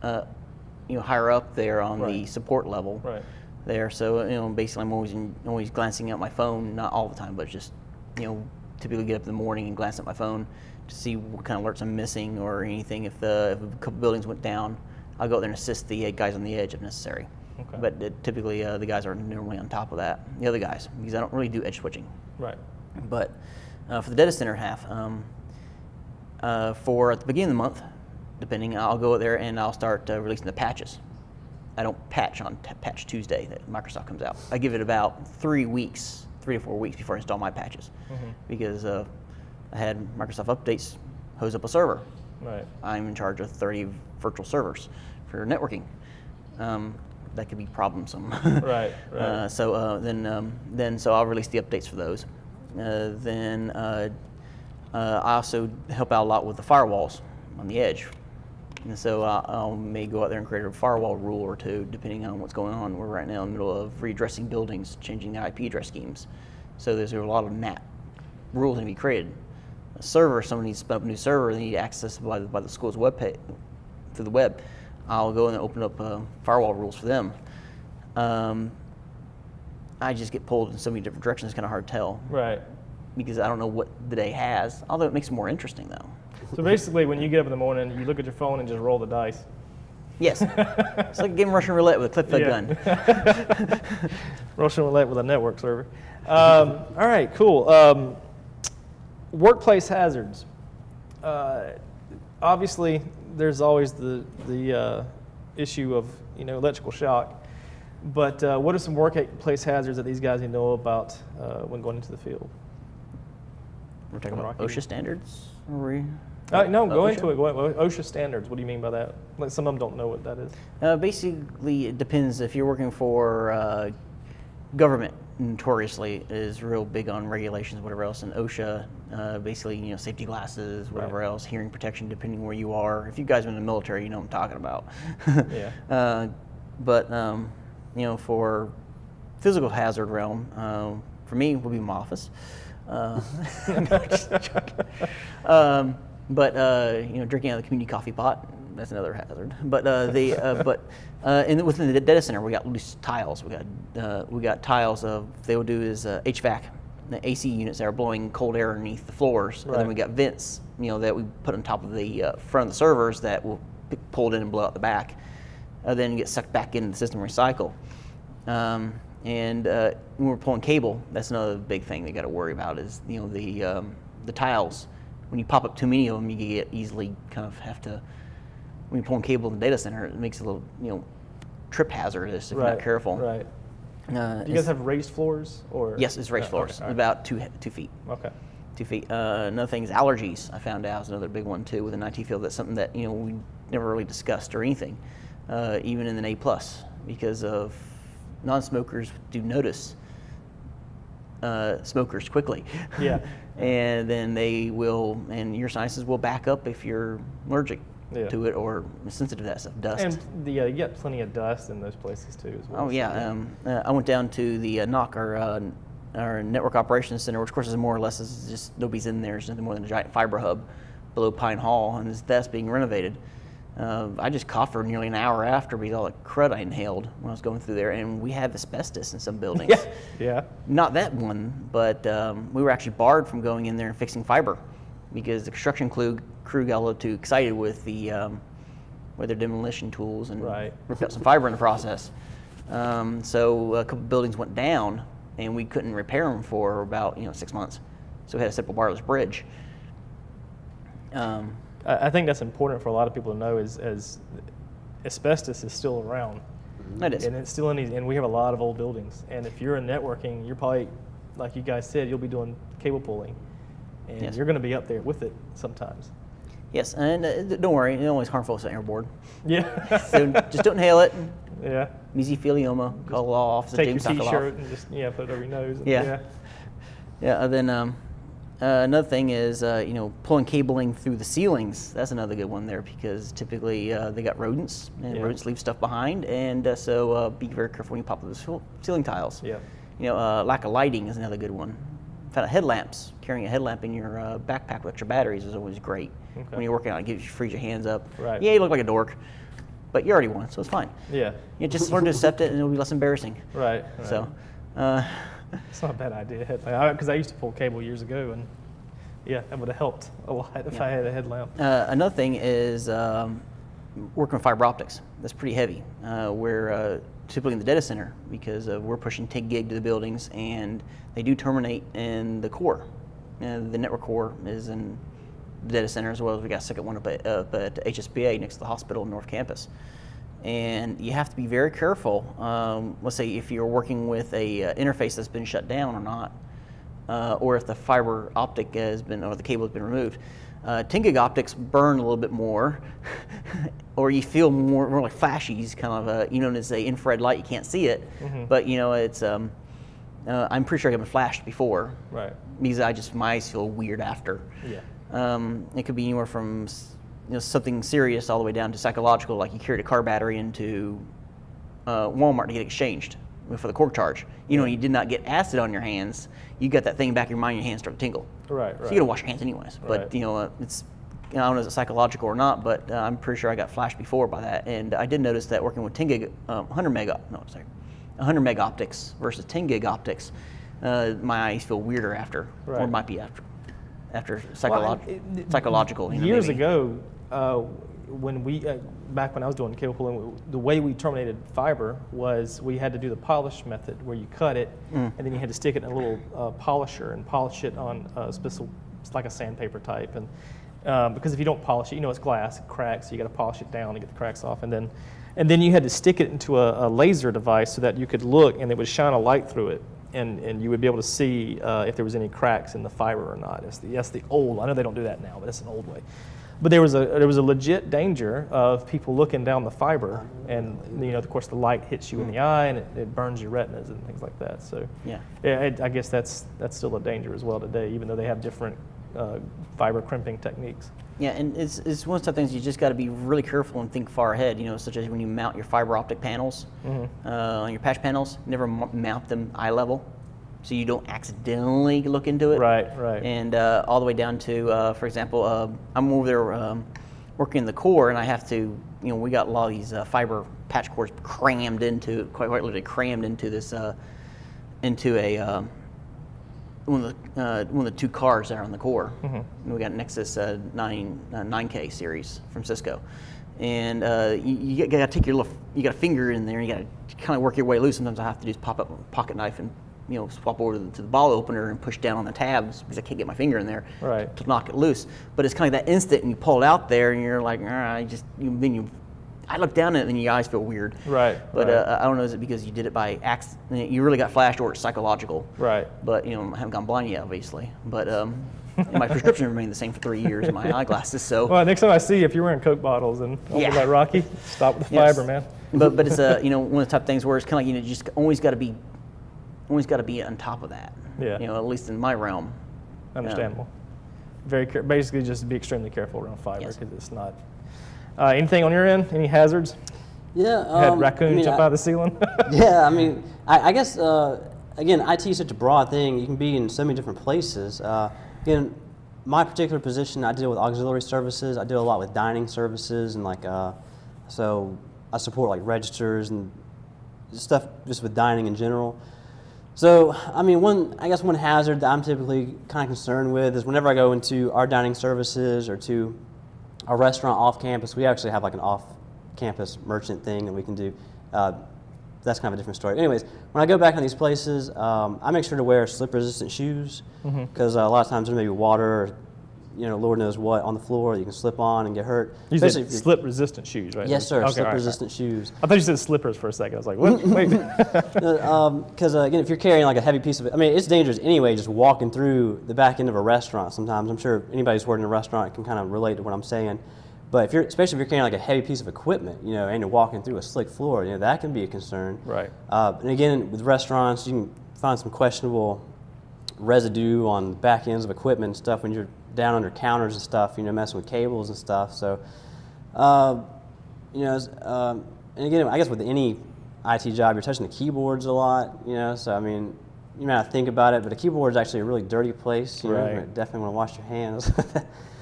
higher up there on the support level. Right. There. So basically, I'm always glancing at my phone, not all the time, but just typically get up in the morning and glance at my phone to see what kind of alerts I'm missing or anything. If a couple buildings went down, I'll go out there and assist the guys on the edge if necessary. Okay. But typically the guys are normally on top of that, the other guys, because I don't really do edge switching. Right. But for the data center half, for at the beginning of the month, depending, I'll go there and I'll start releasing the patches. I don't patch on Patch Tuesday that Microsoft comes out. I give it about 3 to 4 weeks before I install my patches, because I had Microsoft Updates hose up a server. Right. I'm in charge of 30 virtual servers for networking. that could be problemsome. Right. So I'll release the updates for those. I also help out a lot with the firewalls on the edge. And so I may go out there and create a firewall rule or two, depending on what's going on. We're right now in the middle of readdressing buildings, changing the IP address schemes. So there's a lot of NAT rules that need to be created. A server, someone needs to spin up a new server, they need access by the school's web page, through the web. I'll go and open up firewall rules for them. I just get pulled in so many different directions, it's kind of hard to tell. Right. Because I don't know what the day has, although it makes it more interesting though. So basically, when you get up in the morning, you look at your phone and just roll the dice. Yes. It's like a game of Russian roulette with a clip-fed gun. Russian roulette with a network server. All right, cool. Workplace hazards. Obviously, there's always the issue of electrical shock. But what are some workplace hazards that these guys need to know about when going into the field? We're talking about OSHA standards? No, go into it. OSHA standards. What do you mean by that? Like some of them don't know what that is. Basically, it depends. If you're working for government, notoriously is real big on regulations, whatever else. And OSHA, basically, safety glasses, whatever else, hearing protection, depending where you are. If you guys are in the military, you know what I'm talking about. Yeah. But for physical hazard realm, for me, would be my office. But drinking out of the community coffee pot, that's another hazard. But within the data center, we got loose tiles. We got tiles of they will do is HVAC, the AC units that are blowing cold air underneath the floors, and then we got vents, that we put on top of the front of the servers that will be pulled in and blow out the back, then get sucked back into the system and recycle. And when we're pulling cable, that's another big thing they got to worry about is the tiles. When you pop up too many of them, you get easily kind of have to. When you're pulling cable in the data center, it makes it a little trip hazardous if you're not careful. Right. Do you guys have raised floors or? Yes, it's raised floors, okay, about 2 feet. Okay. 2 feet. Another thing is allergies. I found out is another big one too with an IT field. That's something that we never really discussed or anything, even in an A+, because of non-smokers do notice smokers quickly. Yeah. And then they will, and your sinuses will back up if you're allergic to it or sensitive to that stuff, dust. And you get plenty of dust in those places too as well. Oh yeah, I went down to the NOC, our network operations center, which of course is more or less is just nobody's in there. It's nothing more than a giant fiber hub below Pine Hall, and that's being renovated. I just coughed for nearly an hour after because all the crud I inhaled when I was going through there, and we have asbestos in some buildings. Yeah. Not that one, but we were actually barred from going in there and fixing fiber because the construction crew got a little too excited with their demolition tools and ripped out some fiber in the process. So a couple buildings went down, and we couldn't repair them for about 6 months. So we had to set up a wireless bridge. I think that's important for a lot of people to know is asbestos is still around. It is. And it's still in these, and we have a lot of old buildings. And if you're in networking, you're probably, like you guys said, you'll be doing cable pulling. And you're going to be up there with it sometimes. Yes, and don't worry, it's always harmful if it's airborne. Yeah. So just don't inhale it. Yeah. Mesothelioma, call the law office. Take your T-shirt and just put it over your nose. Yeah. Then another thing is pulling cabling through the ceilings. That's another good one there because typically they got rodents and rodents leave stuff behind, and so be very careful when you pop those ceiling tiles. Yeah. Lack of lighting is another good one. Found out headlamps. Carrying a headlamp in your backpack with extra batteries is always great. Okay. When you're working out, it frees your hands up. Right. Yeah, you look like a dork, but you already won, so it's fine. Yeah. Just learn to accept it, and it'll be less embarrassing. Right. So. It's not a bad idea, because I used to pull cable years ago, and that would have helped a lot if I had a headlamp. Another thing is working with fiber optics. That's pretty heavy. We're typically in the data center because we're pushing 10 gig to the buildings, and they do terminate in the core. The network core is in the data center, as well as we got a second one up at HSPA next to the hospital North Campus. And you have to be very careful. Let's say if you're working with a interface that's been shut down or not, or if the fiber optic has been, or the cable has been removed. 10 gig optics burn a little bit more, or you feel more like flashies, kind of you know, it's a infrared light, you can't see it, but you know, it's I'm pretty sure I've been flashed before, Right. because my eyes feel weird after. Yeah. It could be anywhere from something serious all the way down to psychological, like you carried a car battery into Walmart to get exchanged for the cork charge. You know, when you did not get acid on your hands, you got that thing in the back of your mind, your hands start to tingle. Right. So you got to wash your hands anyways. But Right. you know, it's, I don't know if it's psychological or not, but I'm pretty sure I got flashed before by that. And I did notice that working with 100 meg optics versus 10 gig optics, my eyes feel weirder after, Right. or might be after psychological. You know, Years maybe. ago, when we back when I was doing cable pulling, the way we terminated fiber was we had to do the polish method, where you cut it and then you had to stick it in a little polisher and polish it on a special, it's like a sandpaper type, and because if you don't polish it, you know, it's glass, it cracks, so you got to polish it down to get the cracks off, and then you had to stick it into a laser device so that you could look and it would shine a light through it. And you would be able to see if there was any cracks in the fiber or not. That's the old. I know they don't do that now, but that's an old way. But there was a legit danger of people looking down the fiber, and you know, of course, the light hits you in the eye and it burns your retinas and things like that. So Yeah. I guess that's still a danger as well today, even though they have different fiber crimping techniques. Yeah, and it's one of the things you just got to be really careful and think far ahead, you know, such as when you mount your fiber optic panels on your patch panels, never mount them eye level so you don't accidentally look into it. Right. And all the way down to, for example, I'm over there working the core, and I have to, you know, we got a lot of these fiber patch cores crammed into, quite literally crammed into this, into a, one of the two cars that are on the core. And we got Nexus 9K series from Cisco, and you got to take you got a finger in there, and you got to kind of work your way loose. Sometimes I have to do is pop up a pocket knife and, you know, swap over to the ball opener and push down on the tabs because I can't get my finger in there to knock it loose. But it's kind of that instant, and you pull it out there, and you're like, I look down at it, and your eyes feel weird. Right. But I don't know, is it because you did it by accident? You really got flashed, or it's psychological. Right. But you know, I haven't gone blind yet, obviously. But my prescription remained the same for 3 years. My eyeglasses. So. Well, next time I see you, if you're wearing Coke bottles and over like Rocky, stop with the fiber, man. But it's you know, one of the type of things where it's kind of like, you know, you just always got to be on top of that. Yeah. You know, at least in my realm. Understandable. Basically, just be extremely careful around fiber Yes. because it's not. Anything on your end? Any hazards? Yeah. You had raccoons jump out of the ceiling? Yeah, I mean, I guess, again, IT is such a broad thing. You can be in so many different places. Again, my particular position, I deal with auxiliary services. I deal a lot with dining services, and like, so I support like registers and stuff just with dining in general. So, I mean, one hazard that I'm typically kind of concerned with is whenever I go into our dining services or to a restaurant off campus, we actually have like an off-campus merchant thing that we can do. That's kind of a different story. Anyways, when I go back in these places, I make sure to wear slip-resistant shoes because a lot of times there may be water or, you know, Lord knows what on the floor that you can slip on and get hurt. You said slip-resistant shoes, right? Yes, sir. Okay, Slip-resistant shoes. I thought you said slippers for a second. I was like, what? Wait. Because again, if you're carrying like a heavy piece of it, I mean, it's dangerous anyway. Just walking through the back end of a restaurant. Sometimes I'm sure anybody who's working in a restaurant can kind of relate to what I'm saying. But especially if you're carrying like a heavy piece of equipment, you know, and you're walking through a slick floor, you know, that can be a concern. Right. And again, with restaurants, you can find some questionable residue on back ends of equipment and stuff when you're down under counters and stuff, you know, messing with cables and stuff. So, you know, and again, I guess with any IT job, you're touching the keyboards a lot, you know, so I mean, you may not think about it, but a keyboard is actually a really dirty place, you know, you definitely want to wash your hands.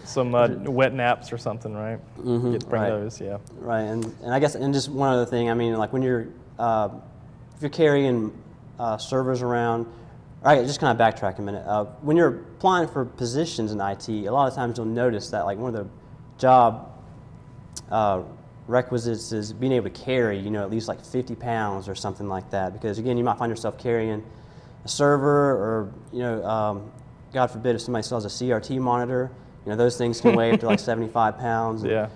Some wet naps or something, right? Get to bring those, yeah. Right, and I guess, and just one other thing, I mean, like when you're, if you're carrying servers around, all right, just kind of backtrack a minute. When you're applying for positions in IT, a lot of times you'll notice that like one of the job requisites is being able to carry, you know, at least like 50 pounds or something like that, because again, you might find yourself carrying a server or, you know, God forbid if somebody still has a CRT monitor, you know, those things can weigh up to like 75 pounds. And, Yeah.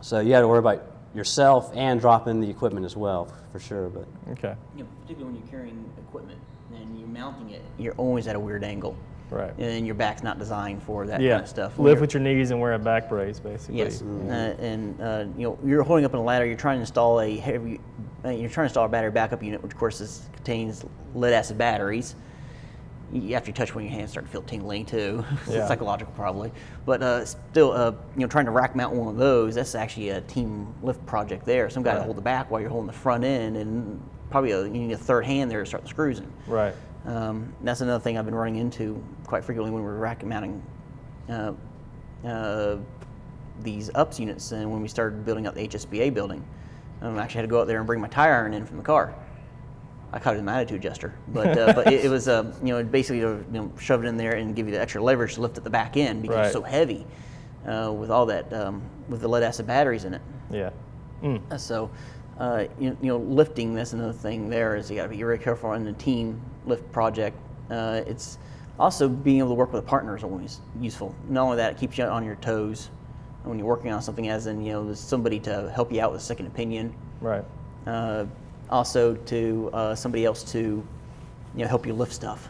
So you got to worry about yourself and dropping the equipment as well, for sure. But Okay. You know, particularly when you're carrying equipment, and you're mounting it, you're always at a weird angle. Right. And your back's not designed for that Yeah. kind of stuff. Lift with your knees and wear a back brace, basically. Yes, you're holding up on a ladder. You're trying to install a battery backup unit, which of course contains lead acid batteries. After you touch one, your hands start to feel tingling too. Yeah. Psychological probably, but still, trying to rack mount one of those, that's actually a team lift project there. Some guy to hold the back while you're holding the front end, and probably you need a third hand there to start the screws in. Right. That's another thing I've been running into quite frequently when we're rack mounting these UPS units, and when we started building up the HSBA building. I actually had to go out there and bring my tire iron in from the car. I caught it in my attitude adjuster, but it was basically to shove it in there and give you the extra leverage to lift at the back end because Right. it's so heavy with all that with the lead acid batteries in it. Yeah. So lifting, that's another thing. There is you got to be very careful on the team lift project. It's also being able to work with a partner is always useful. Not only that, it keeps you on your toes when you're working on something, as in there's somebody to help you out with a second opinion. Right. Also to somebody else to help you lift stuff.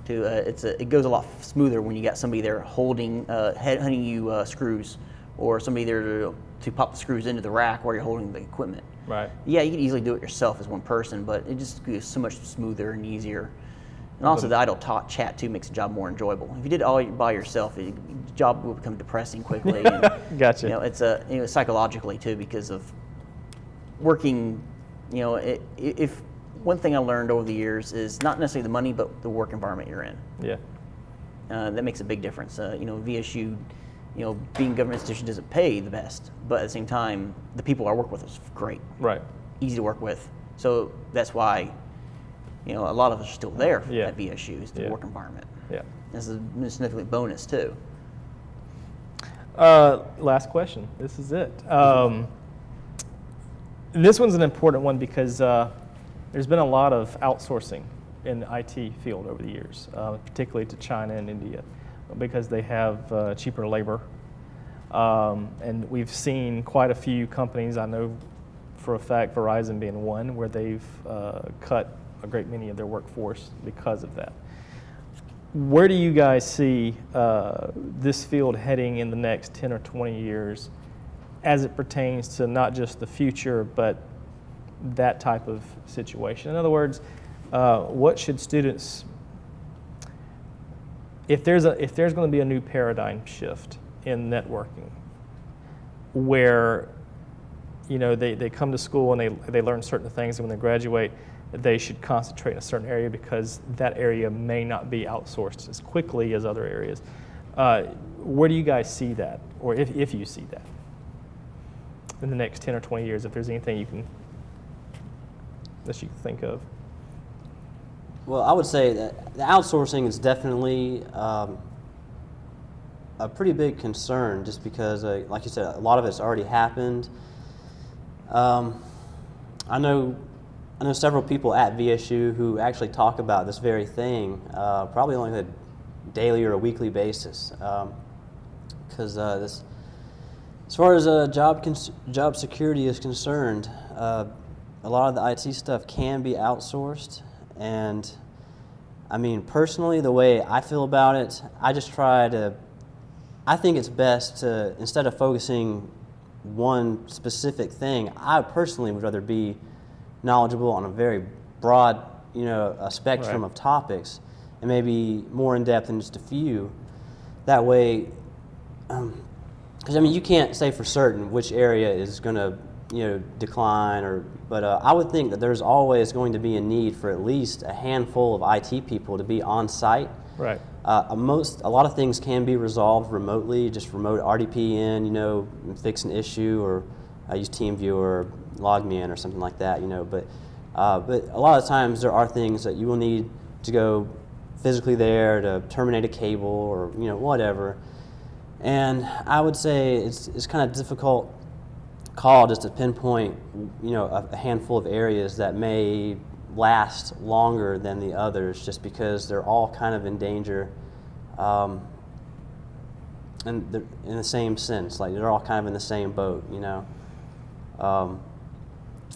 It goes a lot smoother when you got somebody there holding you screws, or somebody there to pop the screws into the rack while you're holding the equipment. Right. Yeah, you could easily do it yourself as one person, but it just goes so much smoother and easier. And also the idle chat too makes the job more enjoyable. If you did it all by yourself, the job will become depressing quickly. And, Gotcha. It's psychologically too, because of working. If one thing I learned over the years is not necessarily the money, but the work environment you're in. Yeah. That makes a big difference. VSU, being a government institution doesn't pay the best, but at the same time, the people I work with is great. Right. Easy to work with. So that's why, a lot of us are still there Yeah. at VSU, is the work environment. Yeah. That's a significant bonus too. Last question. This is it. This one's an important one because there's been a lot of outsourcing in the IT field over the years, particularly to China and India, because they have cheaper labor. And we've seen quite a few companies, I know for a fact Verizon being one, where they've cut a great many of their workforce because of that. Where do you guys see this field heading in the next 10 or 20 years as it pertains to not just the future, but that type of situation? In other words, what should students, if there's going to be a new paradigm shift in networking, where they come to school and they learn certain things, and when they graduate, they should concentrate in a certain area because that area may not be outsourced as quickly as other areas. Where do you guys see that, or if you see that in the next 10 or 20 years, if there's anything that you can think of? Well, I would say that the outsourcing is definitely a pretty big concern, just because, like you said, a lot of it's already happened. I know several people at VSU who actually talk about this very thing, probably on a daily or a weekly basis, because as far as job security is concerned, a lot of the IT stuff can be outsourced. And I mean, personally, the way I feel about it, I think it's best to, instead of focusing one specific thing, I personally would rather be knowledgeable on a very broad, a spectrum of topics, and maybe more in depth than just a few. That way, because you can't say for certain which area is going to decline, but I would think that there's always going to be a need for at least a handful of IT people to be on site. Right. A lot of things can be resolved remotely, just remote RDP in, fix an issue, or use TeamViewer or log me in or something like that, but a lot of times there are things that you will need to go physically there to terminate a cable or whatever. And I would say it's kind of difficult call just to pinpoint a handful of areas that may last longer than the others, just because they're all kind of in danger, and in the same sense, like they're all kind of in the same boat,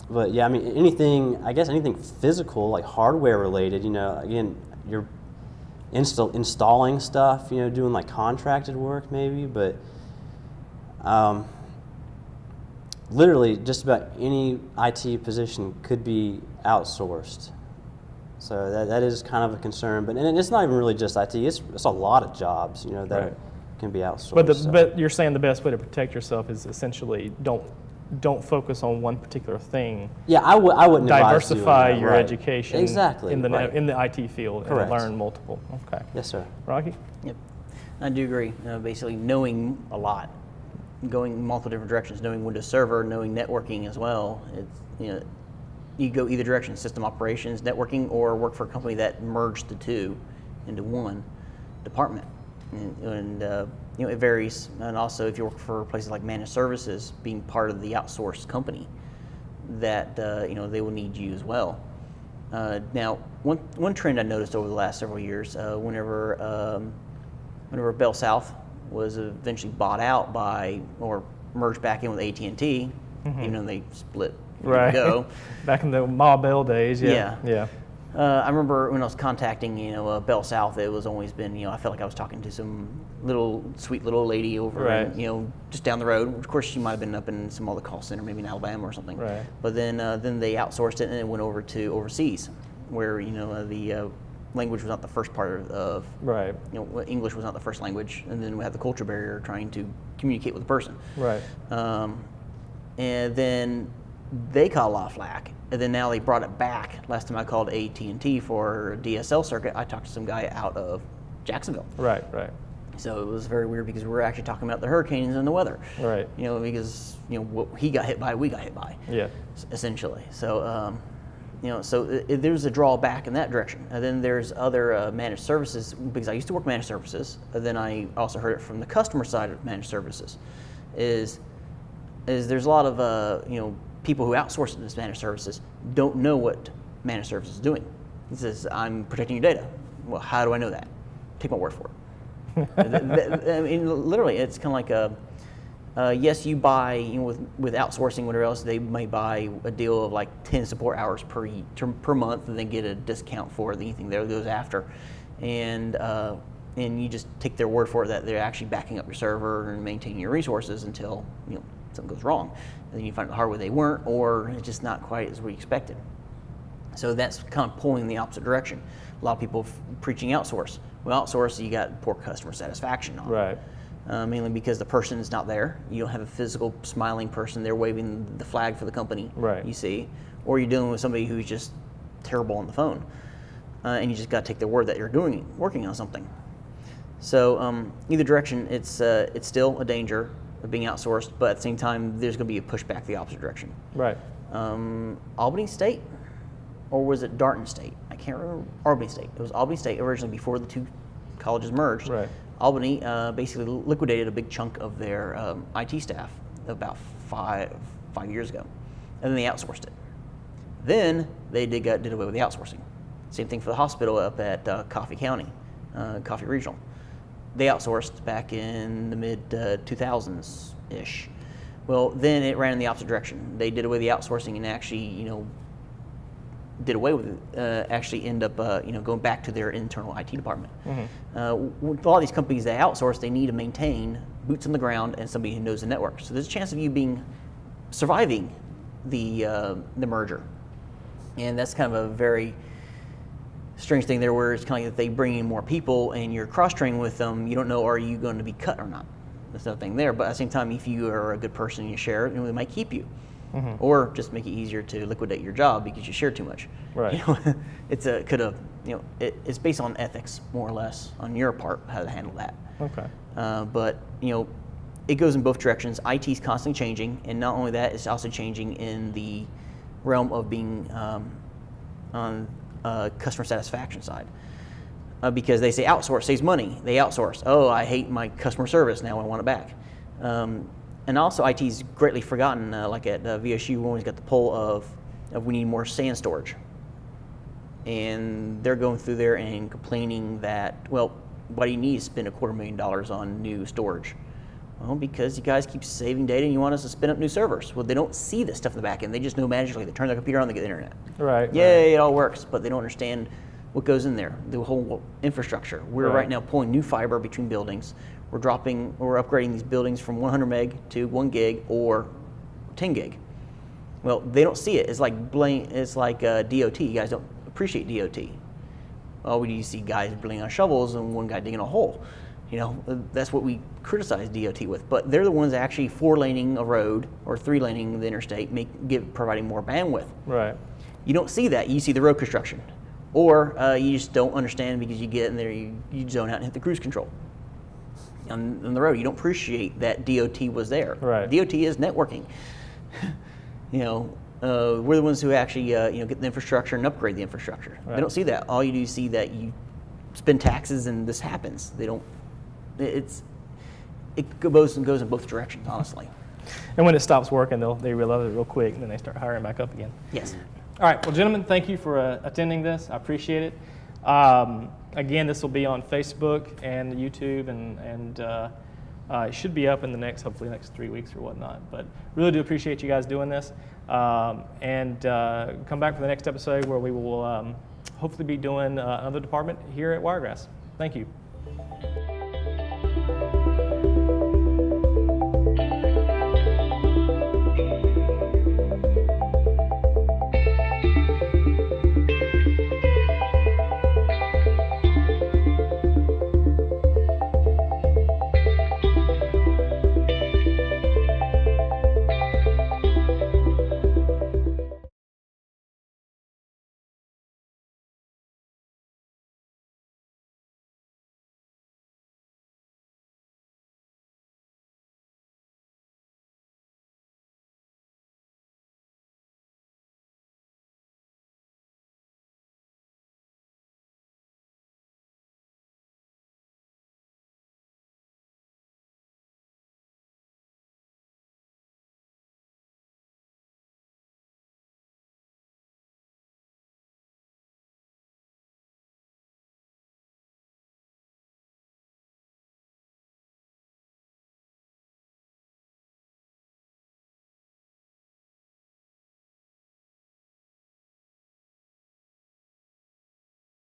But yeah, I mean, anything physical, like hardware related, again, you're installing stuff, doing like contracted work maybe, but literally just about any IT position could be outsourced. So that is kind of a concern, and it's not even really just IT, it's a lot of jobs, that Right. can be outsourced. But you're saying the best way to protect yourself is essentially don't focus on one particular thing. Yeah, I wouldn't advise doing Diversify that, your right. education Exactly, in the right. in the IT field Correct. and learn multiple. Okay. Yes, sir. Rocky? Yep, I do agree. Basically, knowing a lot, going multiple different directions, knowing Windows Server, knowing networking as well. It's you go either direction: system operations, networking, or work for a company that merged the two into one department. And it varies. And also, if you work for places like managed services, being part of the outsourced company, that they will need you as well. Now, one trend I noticed over the last several years, whenever Bell South was eventually bought out by or merged back in with AT&T, even though they split years ago. Back in the Ma Bell days, Yeah. yeah. I remember when I was contacting, Bell South, it was always been, I felt like I was talking to some sweet little lady over, in, just down the road. Of course, she might have been up in some other call center, maybe in Alabama or something. Right. But then they outsourced it and it went over to overseas, where the language was not the first part of. Right. English was not the first language, and then we had the culture barrier trying to communicate with the person. Right. And then they caught a lot of flack, and then now they brought it back. Last time I called AT&T for a DSL circuit, I talked to some guy out of Jacksonville. Right. So it was very weird because we were actually talking about the hurricanes and the weather. Right. Because what he got hit by, we got hit by. Yeah. Essentially. So there's a drawback in that direction. And then there's other managed services, because I used to work managed services, and then I also heard it from the customer side of managed services, is there's a lot of people who outsource this managed services don't know what managed services is doing. He says, I'm protecting your data. Well, how do I know that? Take my word for it. I mean, literally, it's kind of like yes, you buy with outsourcing, whatever else, they may buy a deal of like 10 support hours per month, and then get a discount for anything that goes after, and you just take their word for it that they're actually backing up your server and maintaining your resources until something goes wrong, and then you find it the hard way they weren't, or it's just not quite as we expected. So that's kind of pulling in the opposite direction. A lot of people preaching outsource. Well, outsource, you got poor customer satisfaction on it. Right. Mainly because the person is not there. You don't have a physical smiling person there waving the flag for the company. Right. You see, or you're dealing with somebody who's just terrible on the phone, and you just got to take their word that you're working on something. So either direction, it's still a danger of being outsourced, but at the same time, there's going to be a pushback the opposite direction. Right. Albany State, or was it Darton State? I can't remember. Albany State. It was Albany State originally before the two colleges merged. Right. Albany basically liquidated a big chunk of their IT staff about five years ago, and then they outsourced it. Then they did away with the outsourcing. Same thing for the hospital up at Coffee County, Coffee Regional. They outsourced back in the mid 2000s-ish. Well, then it ran in the opposite direction. They did away with the outsourcing and actually, did away with it. Actually, end up, going back to their internal IT department. Mm-hmm. With a lot of these companies that outsource, they need to maintain boots on the ground and somebody who knows the network. So there's a chance of you surviving the merger, and that's kind of a very strange thing there, where it's kind of like if they bring in more people and you're cross-training with them, you don't know, are you going to be cut or not? There's nothing there. But at the same time, if you are a good person and you share it, they might keep you. Mm-hmm. Or just make it easier to liquidate your job because you share too much. Right. It's based on ethics, more or less, on your part, how to handle that. Okay. But it goes in both directions. IT is constantly changing, and not only that, it's also changing in the realm of being on customer satisfaction side. Because they say outsource saves money. They outsource. Oh, I hate my customer service. Now I want it back. And also, IT's greatly forgotten. Like at VSU, we always got the pull of we need more SAN storage. And they're going through there and complaining that, well, why do you need to spend $250,000 on new storage Well, because you guys keep saving data and you want us to spin up new servers. Well, they don't see this stuff in the back end. They just know magically. They turn their computer on, they get the internet. Right. Yay, it all works, but they don't understand what goes in there, the whole infrastructure. We're right now pulling new fiber between buildings. We're upgrading these buildings from 100 meg to 1 gig or 10 gig. Well, they don't see it. It's like DOT. You guys don't appreciate DOT. Oh, we see guys bringing on shovels and one guy digging a hole. You know, that's what we criticize DOT with. But they're the ones that actually 4-laning a road or 3-laning the interstate, providing more bandwidth. Right. You don't see that. You see the road construction. Or you just don't understand because you get in there, you zone out and hit the cruise control. On the road, you don't appreciate that DOT was there. Right. DOT is networking. You know, we're the ones who actually get the infrastructure and upgrade the infrastructure. Right. They don't see that. All you do is see that you spend taxes and this happens. They don't. It goes in both directions, honestly. And when it stops working, they realize it real quick, and then they start hiring back up again. Yes. All right. Well, gentlemen, thank you for attending this. I appreciate it. Again, this will be on Facebook and YouTube, and it should be up in hopefully next 3 weeks or whatnot. But really do appreciate you guys doing this. And come back for the next episode where we will hopefully be doing another department here at Wiregrass. Thank you.